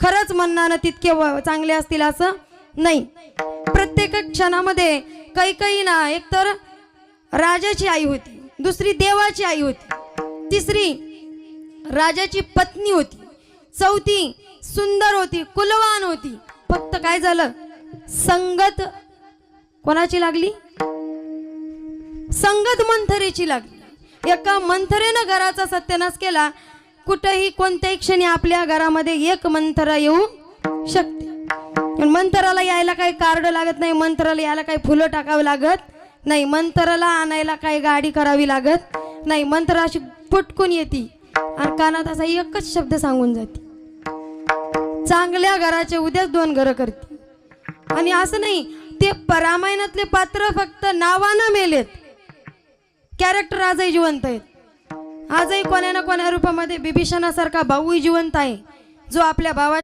खरंच मनानं तितके चांगले असतील असं नाही। प्रत्येक क्षणामध्ये काही ना एकतर राजाची आई होती, दुसरी देवाची आई होती, तिसरी राजाची पत्नी होती, चौथी सुंदर होती, कुलवान होती। फक्त काय झालं, संगत कोणाची लागली? संगत मंथरेची लागली। एका मंथरेनं घराचा सत्यानाश केला। कुठेही कोणत्याही क्षणी आपल्या घरामध्ये एक मंथरा येऊ शकते। मंथराला यायला काही कार्ड लागत नाही, मंथराला यायला काही फुलं टाकावी लागत नाही, मंथराला आणायला काही गाडी करावी लागत नाही। मंथरा अशी फुटकून येते आणि कानात असा एकच शब्द सांगून जाते, चांगल्या घराचे उद्याच 2 घरं करते। आणि असं नाही, ते रामायणातले पात्र फक्त नावानं मेलेत, कॅरेक्टर आजही जिवंत आहेत। आजही कोण्या ना कोण्या रूपामध्ये बिभीषणासारखा भाऊही जिवंत आहे, जो आपल्या भावा